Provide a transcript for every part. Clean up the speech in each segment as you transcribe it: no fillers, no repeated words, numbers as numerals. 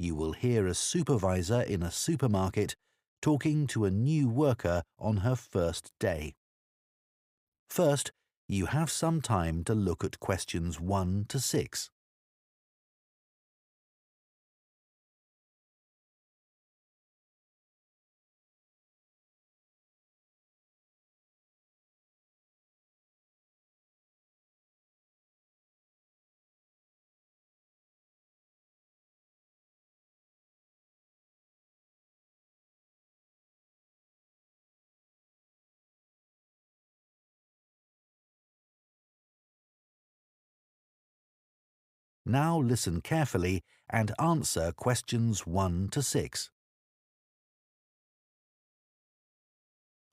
you will hear a supervisor in a supermarket talking to a new worker on her first day. First, you have some time to look at questions 1 to 6. Now listen carefully and answer questions 1 to 6.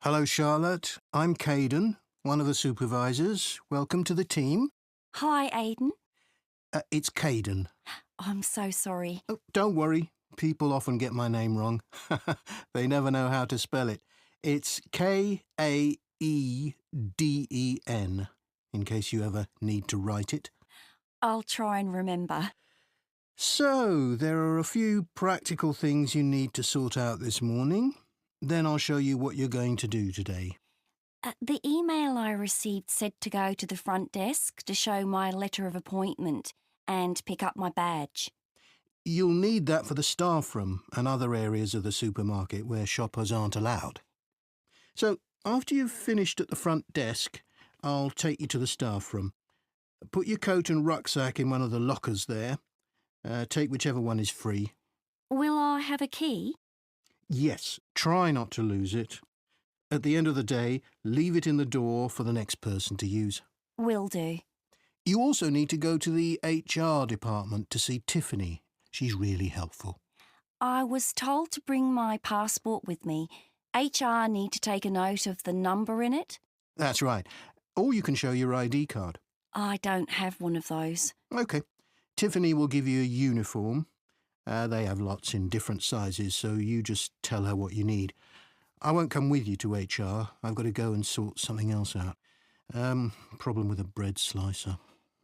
Hello, Charlotte. I'm Caden, one of the supervisors. Welcome to the team. Hi, Aidan. It's Caden. I'm so sorry. Oh, don't worry. People often get my name wrong. They never know how to spell it. It's Kaeden, in case you ever need to write it. I'll try and remember. So, there are a few practical things you need to sort out this morning. Then I'll show you what you're going to do today. The email I received said to go to the front desk to show my letter of appointment and pick up my badge. You'll need that for the staff room and other areas of the supermarket where shoppers aren't allowed. So, after you've finished at the front desk, I'll take you to the staff room. Put your coat and rucksack in one of the lockers there. Take whichever one is free. Will I have a key? Yes, try not to lose it. At the end of the day, leave it in the door for the next person to use. Will do. You also need to go to the HR department to see Tiffany. She's really helpful. I was told to bring my passport with me. HR need to take a note of the number in it. That's right. Or you can show your ID card. I don't have one of those. OK. Tiffany will give you a uniform. They have lots in different sizes, so you just tell her what you need. I won't come with you to HR. I've got to go and sort something else out. Problem with a bread slicer.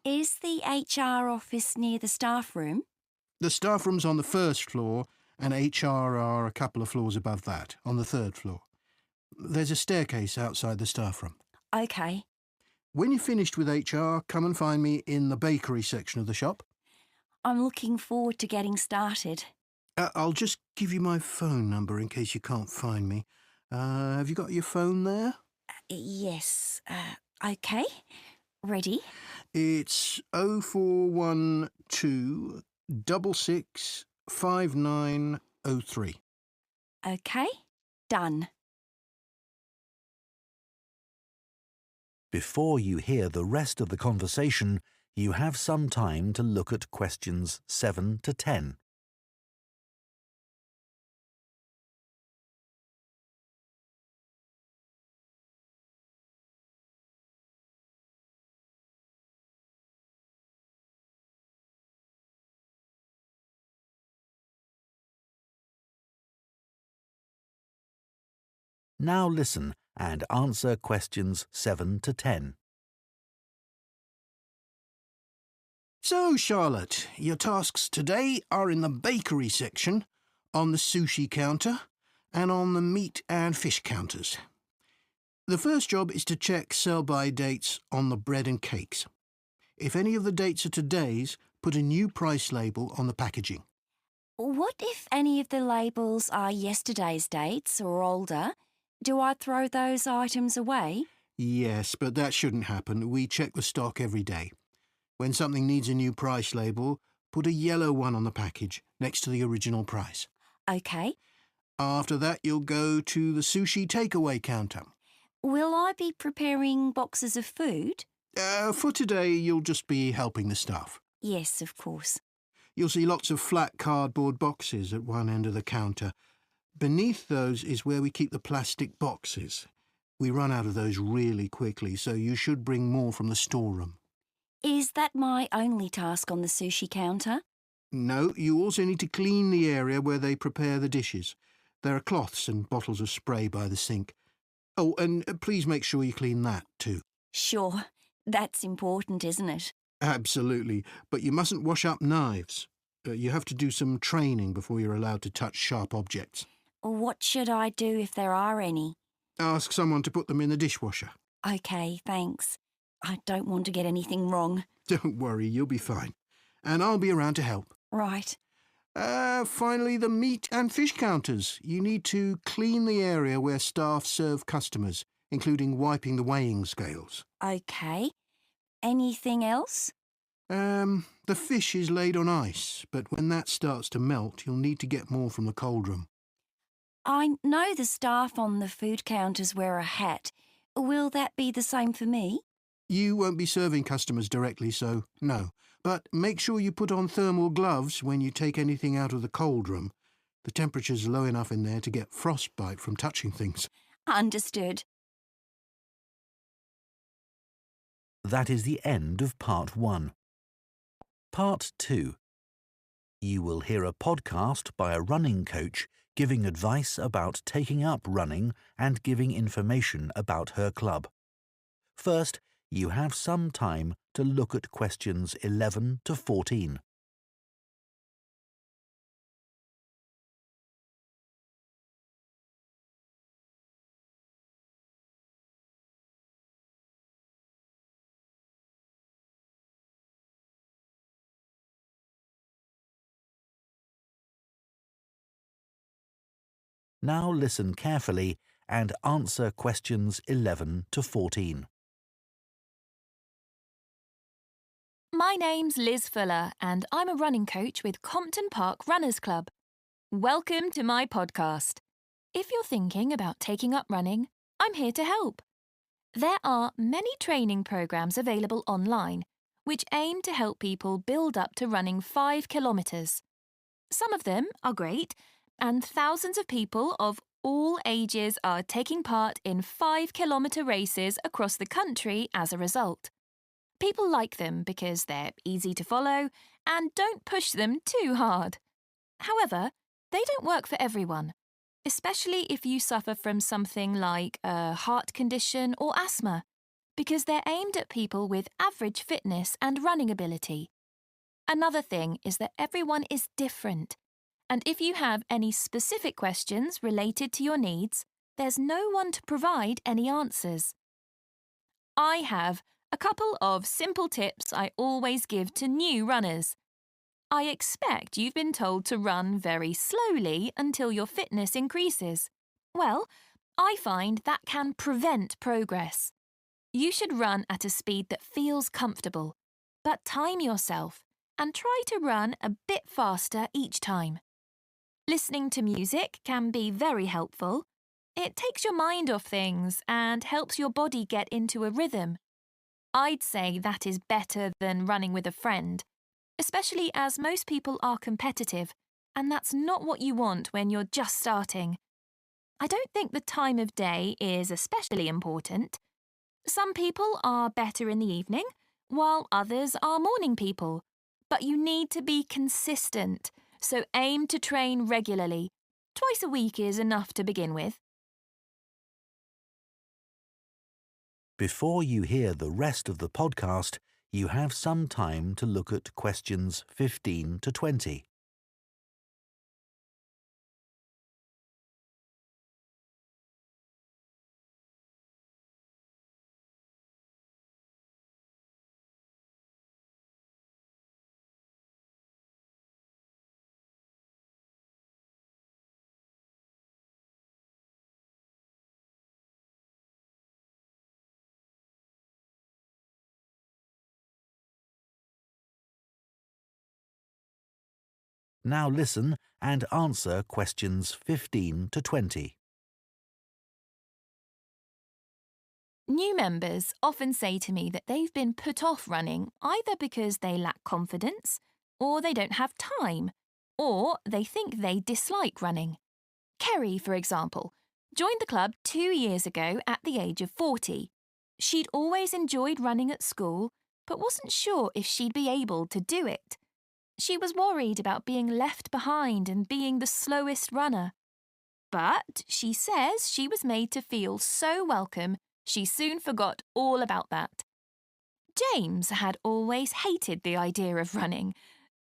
Is the HR office near the staff room? The staff room's on the first floor, and HR are a couple of floors above that, on the third floor. There's a staircase outside the staff room. OK. When you're finished with HR, come and find me in the bakery section of the shop. I'm looking forward to getting started. I'll just give you my phone number in case you can't find me. Have you got your phone there? Yes. OK. Ready? It's 0412 66 5903. OK. Done. Before you hear the rest of the conversation, you have some time to look at questions 7 to 10. Now listen and answer questions 7 to 10. So, Charlotte, your tasks today are in the bakery section, on the sushi counter, and on the meat and fish counters. The first job is to check sell-by dates on the bread and cakes. If any of the dates are today's, put a new price label on the packaging. What if any of the labels are yesterday's dates or older? Do I throw those items away? Yes, but that shouldn't happen. We check the stock every day. When something needs a new price label, put a yellow one on the package, next to the original price. OK. After that, you'll go to the sushi takeaway counter. Will I be preparing boxes of food? For today, you'll just be helping the staff. Yes, of course. You'll see lots of flat cardboard boxes at one end of the counter. Beneath those is where we keep the plastic boxes. We run out of those really quickly, so you should bring more from the storeroom. Is that my only task on the sushi counter? No, you also need to clean the area where they prepare the dishes. There are cloths and bottles of spray by the sink. Oh, and please make sure you clean that too. Sure. That's important, isn't it? Absolutely, but you mustn't wash up knives. You have to do some training before you're allowed to touch sharp objects. What should I do if there are any? Ask someone to put them in the dishwasher. OK, thanks. I don't want to get anything wrong. Don't worry, you'll be fine. And I'll be around to help. Right. Finally, the meat and fish counters. You need to clean the area where staff serve customers, including wiping the weighing scales. OK. Anything else? The fish is laid on ice, but when that starts to melt, you'll need to get more from the cold room. I know the staff on the food counters wear a hat. Will that be the same for me? You won't be serving customers directly, so no. But make sure you put on thermal gloves when you take anything out of the cold room. The temperature's low enough in there to get frostbite from touching things. Understood. That is the end of Part 1. Part 2. You will hear a podcast by a running coach giving advice about taking up running and giving information about her club. First, you have some time to look at questions 11 to 14. Now listen carefully and answer questions 11 to 14. My name's Liz Fuller and I'm a running coach with Compton Park Runners Club. Welcome to my podcast. If you're thinking about taking up running, I'm here to help. There are many training programs available online which aim to help people build up to running 5 kilometres. Some of them are great, and thousands of people of all ages are taking part in 5-kilometre races across the country as a result. People like them because they're easy to follow and don't push them too hard. However, they don't work for everyone, especially if you suffer from something like a heart condition or asthma, because they're aimed at people with average fitness and running ability. Another thing is that everyone is different, and if you have any specific questions related to your needs, there's no one to provide any answers. I have a couple of simple tips I always give to new runners. I expect you've been told to run very slowly until your fitness increases. Well, I find that can prevent progress. You should run at a speed that feels comfortable, but time yourself and try to run a bit faster each time. Listening to music can be very helpful. It takes your mind off things and helps your body get into a rhythm. I'd say that is better than running with a friend, especially as most people are competitive, and that's not what you want when you're just starting. I don't think the time of day is especially important. Some people are better in the evening, while others are morning people. But you need to be consistent, so aim to train regularly. Twice a week is enough to begin with. Before you hear the rest of the podcast, you have some time to look at questions 15 to 20. Now listen and answer questions 15 to 20. New members often say to me that they've been put off running either because they lack confidence, or they don't have time, or they think they dislike running. Kerry, for example, joined the club 2 years ago at the age of 40. She'd always enjoyed running at school, but wasn't sure if she'd be able to do it. She was worried about being left behind and being the slowest runner. But she says she was made to feel so welcome, she soon forgot all about that. James had always hated the idea of running,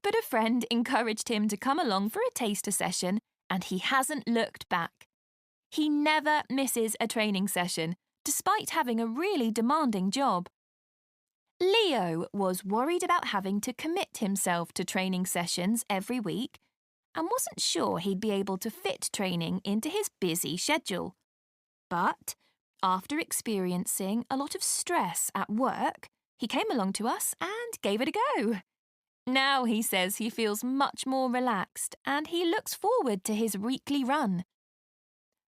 But a friend encouraged him to come along for a taster session, and he hasn't looked back. He never misses a training session, despite having a really demanding job. Leo was worried about having to commit himself to training sessions every week and wasn't sure he'd be able to fit training into his busy schedule. But after experiencing a lot of stress at work, he came along to us and gave it a go. Now he says he feels much more relaxed and he looks forward to his weekly run.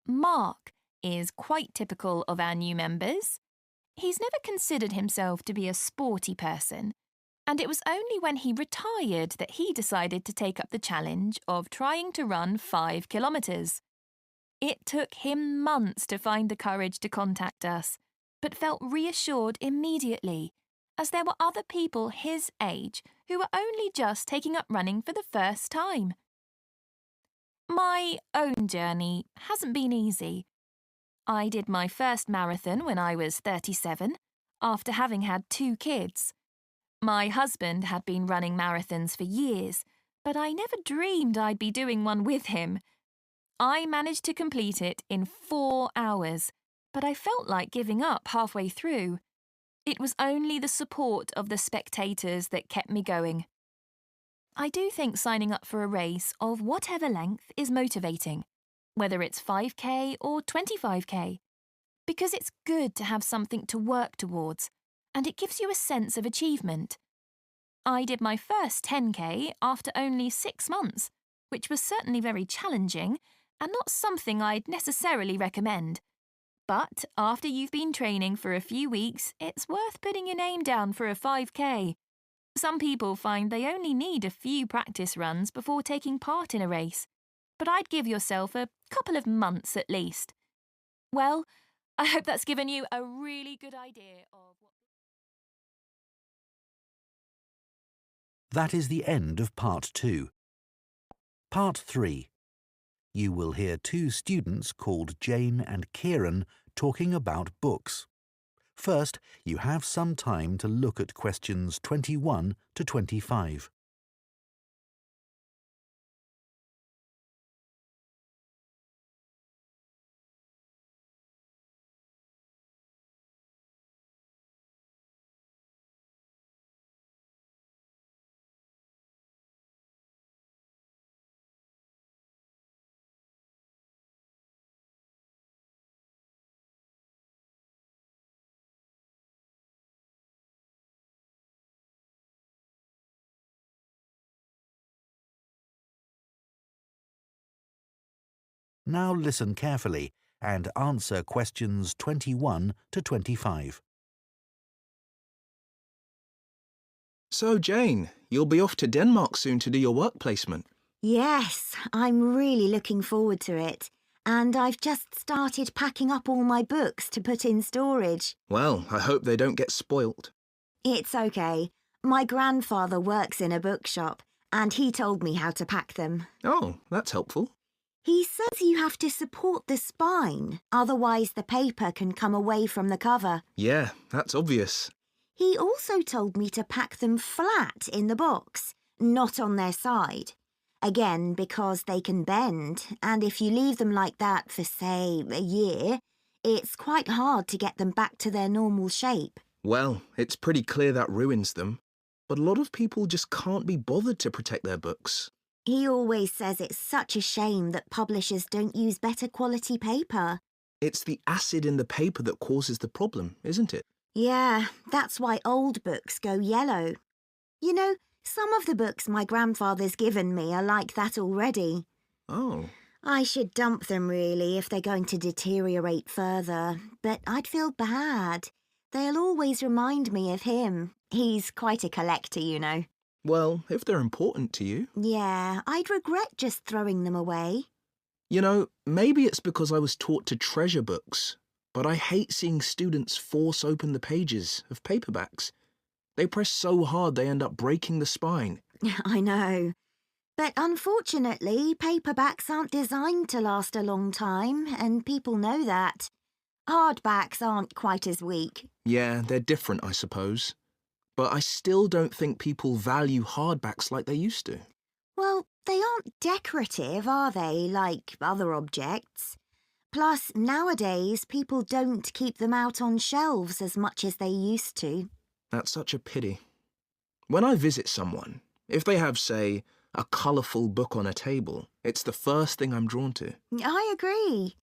Mark is quite typical of our new members. He's never considered himself to be a sporty person, and it was only when he retired that he decided to take up the challenge of trying to run 5 kilometres. It took him months to find the courage to contact us, but felt reassured immediately, as there were other people his age who were only just taking up running for the first time. My own journey hasn't been easy. I did my first marathon when I was 37, after having had 2 kids. My husband had been running marathons for years, but I never dreamed I'd be doing one with him. I managed to complete it in 4 hours, but I felt like giving up halfway through. It was only the support of the spectators that kept me going. I do think signing up for a race of whatever length is motivating, whether it's 5k or 25k, because it's good to have something to work towards, and it gives you a sense of achievement. I did my first 10k after only 6 months, which was certainly very challenging and not something I'd necessarily recommend. But after you've been training for a few weeks, it's worth putting your name down for a 5k. Some people find they only need a few practice runs before taking part in a race, but I'd give yourself a couple of months at least. Well, I hope that's given you a really good idea of what... That is the end of Part 2. Part 3. You will hear 2 students called Jane and Kieran talking about books. First, you have some time to look at questions 21 to 25. Now listen carefully and answer questions 21 to 25. So, Jane, you'll be off to Denmark soon to do your work placement. Yes, I'm really looking forward to it. And I've just started packing up all my books to put in storage. Well, I hope they don't get spoilt. It's okay. My grandfather works in a bookshop, and he told me how to pack them. Oh, that's helpful. He says you have to support the spine, otherwise the paper can come away from the cover. Yeah, that's obvious. He also told me to pack them flat in the box, not on their side. Again, because they can bend, and if you leave them like that for, say, a year, it's quite hard to get them back to their normal shape. Well, it's pretty clear that ruins them. But a lot of people just can't be bothered to protect their books. He always says it's such a shame that publishers don't use better quality paper. It's the acid in the paper that causes the problem, isn't it? Yeah, that's why old books go yellow. You know, some of the books my grandfather's given me are like that already. Oh. I should dump them, really, if they're going to deteriorate further, but I'd feel bad. They'll always remind me of him. He's quite a collector, you know. Well, if they're important to you. Yeah, I'd regret just throwing them away. You know, maybe it's because I was taught to treasure books, but I hate seeing students force open the pages of paperbacks. They press so hard they end up breaking the spine. I know. But unfortunately, paperbacks aren't designed to last a long time, and people know that. Hardbacks aren't quite as weak. Yeah, they're different, I suppose. But I still don't think people value hardbacks like they used to. Well, they aren't decorative, are they, like other objects? Plus, nowadays, people don't keep them out on shelves as much as they used to. That's such a pity. When I visit someone, if they have, say, a colourful book on a table, it's the first thing I'm drawn to. I agree.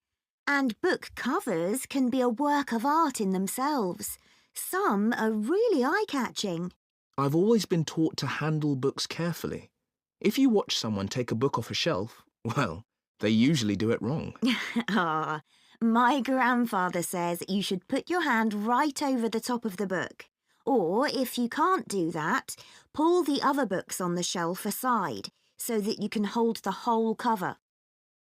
And book covers can be a work of art in themselves. Some are really eye-catching. I've always been taught to handle books carefully. If you watch someone take a book off a shelf, well, they usually do it wrong. Ah, my grandfather says you should put your hand right over the top of the book. Or, if you can't do that, pull the other books on the shelf aside so that you can hold the whole cover.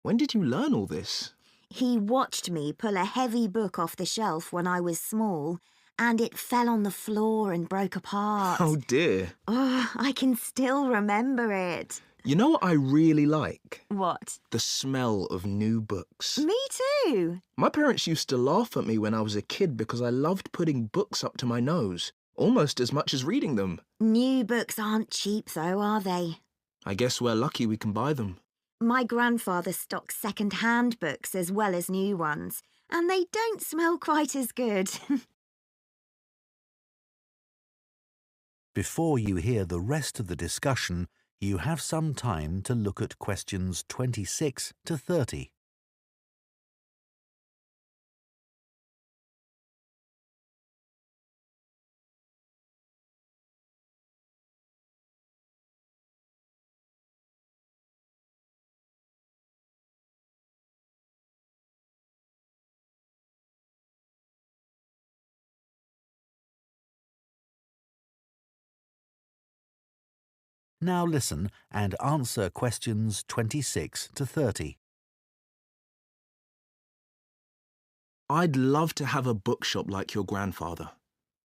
When did you learn all this? He watched me pull a heavy book off the shelf when I was small, and it fell on the floor and broke apart. Oh dear. Oh, I can still remember it. You know what I really like? What? The smell of new books. Me too. My parents used to laugh at me when I was a kid because I loved putting books up to my nose, almost as much as reading them. New books aren't cheap though, are they? I guess we're lucky we can buy them. My grandfather stocks second-hand books as well as new ones, and they don't smell quite as good. Before you hear the rest of the discussion, you have some time to look at questions 26 to 30. Now listen and answer questions 26 to 30. I'd love to have a bookshop like your grandfather.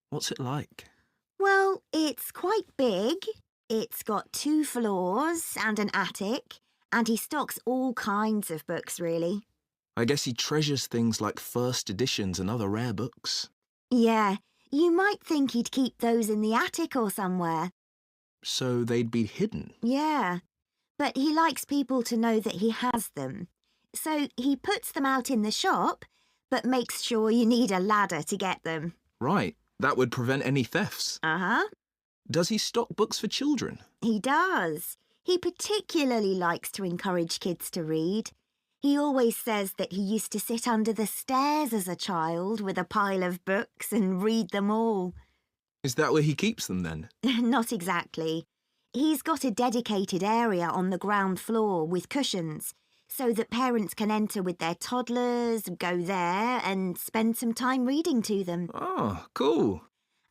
What's it like? Well, it's quite big. It's got 2 floors and an attic, and he stocks all kinds of books, really. I guess he treasures things like first editions and other rare books. Yeah, you might think he'd keep those in the attic or somewhere. So they'd be hidden. Yeah, but he likes people to know that he has them. So he puts them out in the shop, but makes sure you need a ladder to get them. Right, that would prevent any thefts. Uh-huh. Does he stock books for children? He does. He particularly likes to encourage kids to read. He always says that he used to sit under the stairs as a child with a pile of books and read them all. Is that where he keeps them then? Not exactly. He's got a dedicated area on the ground floor with cushions so that parents can enter with their toddlers, go there and spend some time reading to them. Oh, cool.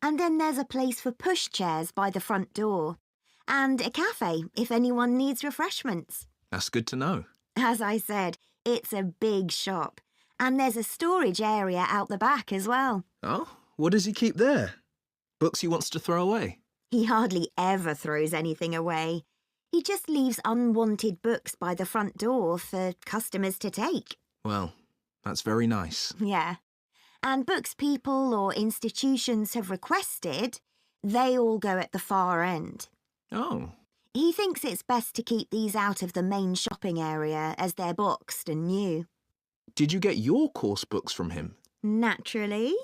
And then there's a place for pushchairs by the front door and a cafe if anyone needs refreshments. That's good to know. As I said, it's a big shop and there's a storage area out the back as well. Oh, what does he keep there? Books he wants to throw away? He hardly ever throws anything away. He just leaves unwanted books by the front door for customers to take. Well, that's very nice. Yeah. And books people or institutions have requested, they all go at the far end. Oh, He thinks it's best to keep these out of the main shopping area as they're boxed and new. did you get your course books from him? Naturally.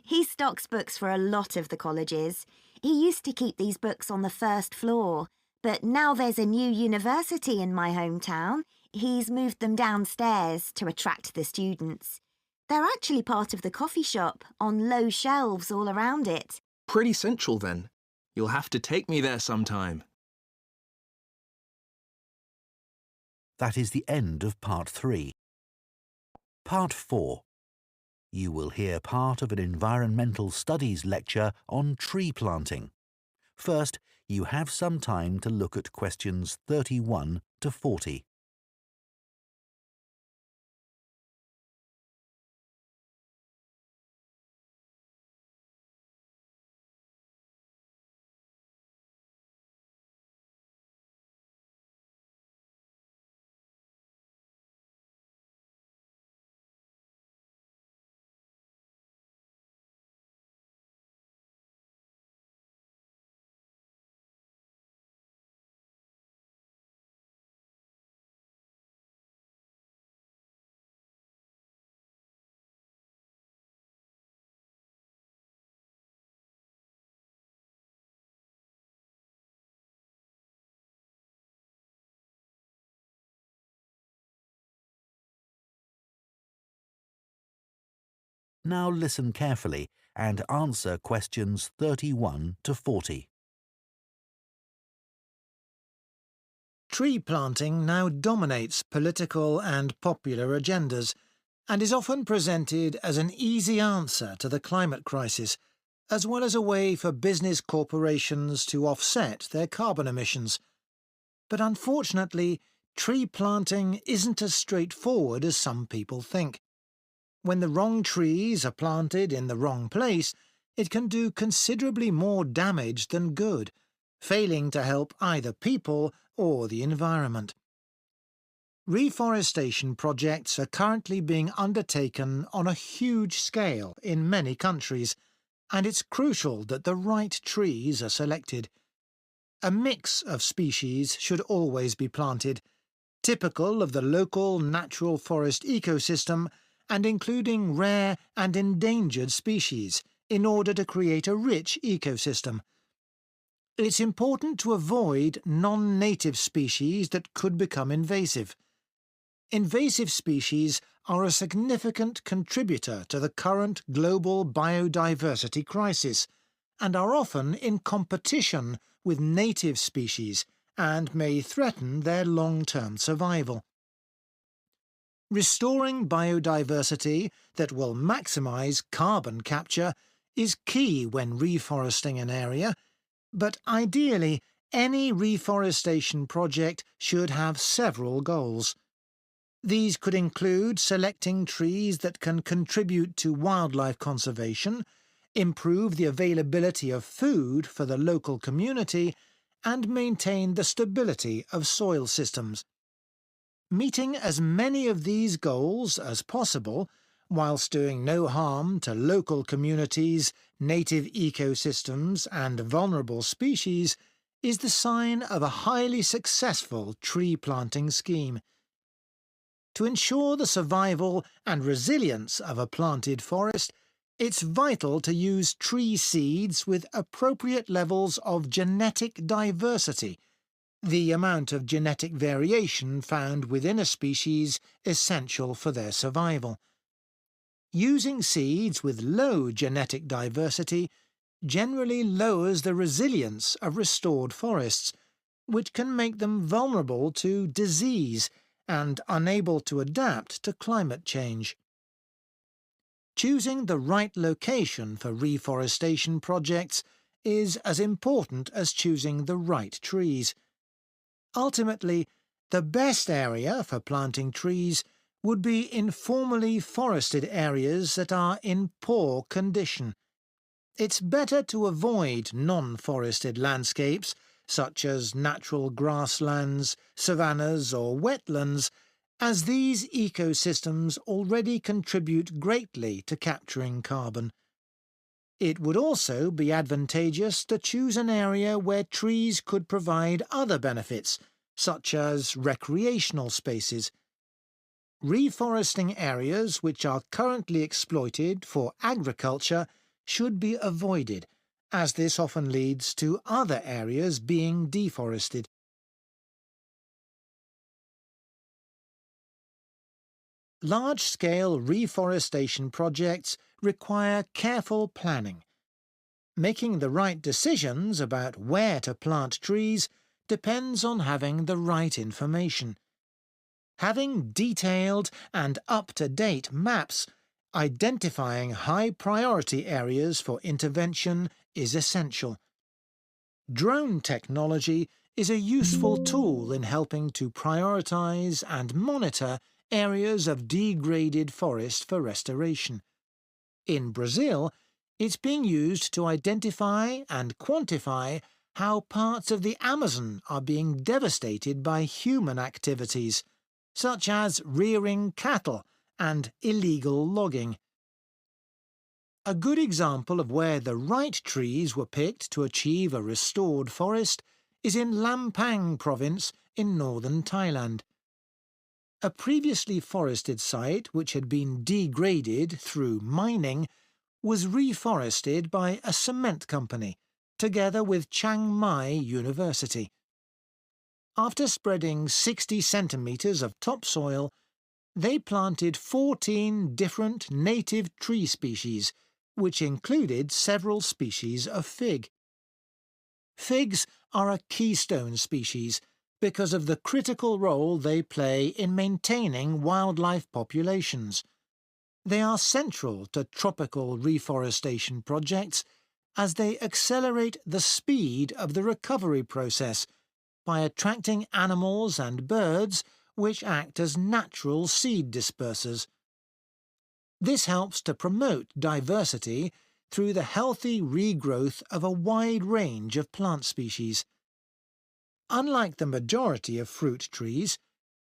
He stocks books for a lot of the colleges. He used to keep these books on the first floor, but now there's a new university in my hometown. He's moved them downstairs to attract the students. They're actually part of the coffee shop, on low shelves all around it. Pretty central then. You'll have to take me there sometime. That is the end of Part 3. Part 4. You will hear part of an environmental studies lecture on tree planting. First, you have some time to look at questions 31 to 40. Now listen carefully and answer questions 31 to 40. Tree planting now dominates political and popular agendas and is often presented as an easy answer to the climate crisis, as well as a way for business corporations to offset their carbon emissions. But unfortunately, tree planting isn't as straightforward as some people think. When the wrong trees are planted in the wrong place, it can do considerably more damage than good, failing to help either people or the environment. Reforestation projects are currently being undertaken on a huge scale in many countries, and it's crucial that the right trees are selected. A mix of species should always be planted, typical of the local natural forest ecosystem and including rare and endangered species, in order to create a rich ecosystem. It's important to avoid non-native species that could become invasive. Invasive species are a significant contributor to the current global biodiversity crisis and are often in competition with native species and may threaten their long-term survival. Restoring biodiversity that will maximise carbon capture is key when reforesting an area, but ideally any reforestation project should have several goals. These could include selecting trees that can contribute to wildlife conservation, improve the availability of food for the local community, and maintain the stability of soil systems. Meeting as many of these goals as possible, whilst doing no harm to local communities, native ecosystems, and vulnerable species, is the sign of a highly successful tree planting scheme. To ensure the survival and resilience of a planted forest, it's vital to use tree seeds with appropriate levels of genetic diversity, the amount of genetic variation found within a species essential for their survival. Using seeds with low genetic diversity generally lowers the resilience of restored forests, which can make them vulnerable to disease and unable to adapt to climate change. Choosing the right location for reforestation projects is as important as choosing the right trees. Ultimately, the best area for planting trees would be informally forested areas that are in poor condition. It's better to avoid non-forested landscapes such as natural grasslands, savannas or wetlands, as these ecosystems already contribute greatly to capturing carbon. It would also be advantageous to choose an area where trees could provide other benefits, such as recreational spaces. Reforesting areas which are currently exploited for agriculture should be avoided, as this often leads to other areas being deforested. Large-scale reforestation projects require careful planning. Making the right decisions about where to plant trees depends on having the right information. Having detailed and up-to-date maps identifying high-priority areas for intervention is essential. Drone technology is a useful tool in helping to prioritise and monitor areas of degraded forest for restoration. In Brazil, it's being used to identify and quantify how parts of the Amazon are being devastated by human activities, such as rearing cattle and illegal logging. A good example of where the right trees were picked to achieve a restored forest is in Lampang province in northern Thailand. A previously forested site which had been degraded through mining was reforested by a cement company, together with Chiang Mai University. After spreading 60 centimetres of topsoil, They planted 14 different native tree species, which included several species of fig. Figs are a keystone species because of the critical role they play in maintaining wildlife populations. They are central to tropical reforestation projects as they accelerate the speed of the recovery process by attracting animals and birds which act as natural seed dispersers. This helps to promote diversity through the healthy regrowth of a wide range of plant species. Unlike the majority of fruit trees,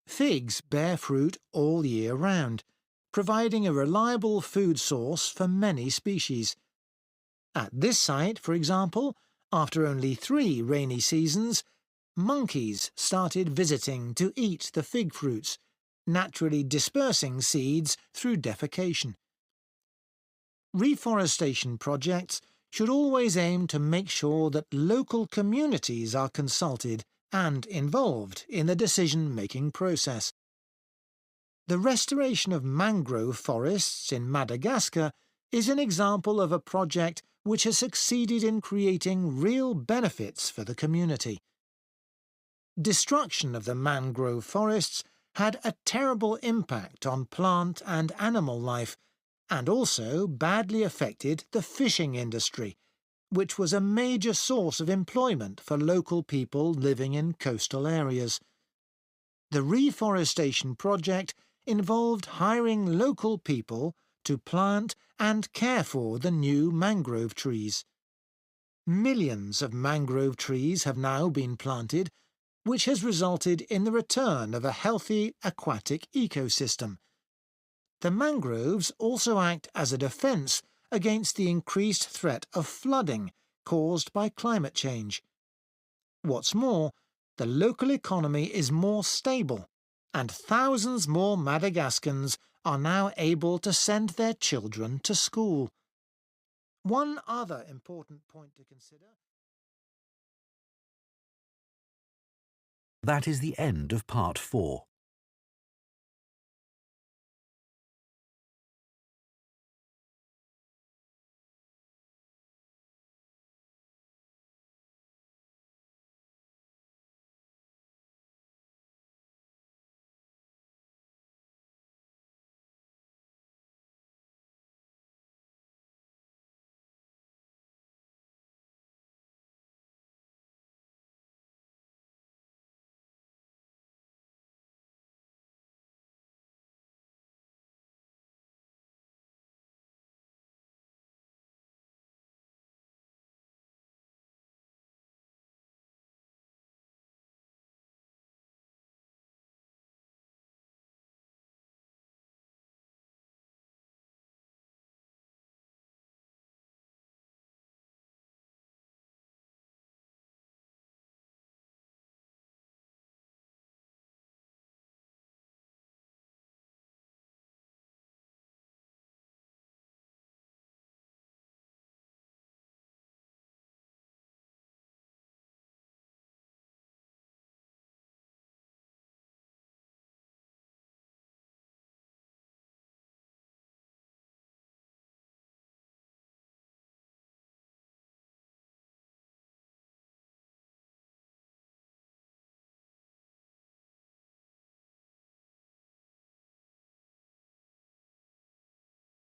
figs bear fruit all year round, providing a reliable food source for many species. At this site, for example, after only 3 rainy seasons, monkeys started visiting to eat the fig fruits, naturally dispersing seeds through defecation. Reforestation projects should always aim to make sure that local communities are consulted and involved in the decision-making process. The restoration of mangrove forests in Madagascar is an example of a project which has succeeded in creating real benefits for the community. Destruction of the mangrove forests had a terrible impact on plant and animal life, and also badly affected the fishing industry, which was a major source of employment for local people living in coastal areas. The reforestation project involved hiring local people to plant and care for the new mangrove trees. Millions of mangrove trees have now been planted, which has resulted in the return of a healthy aquatic ecosystem. The mangroves also act as a defence against the increased threat of flooding caused by climate change. What's more, the local economy is more stable, and thousands more Madagascans are now able to send their children to school. One other important point to consider. That is the end of part 4.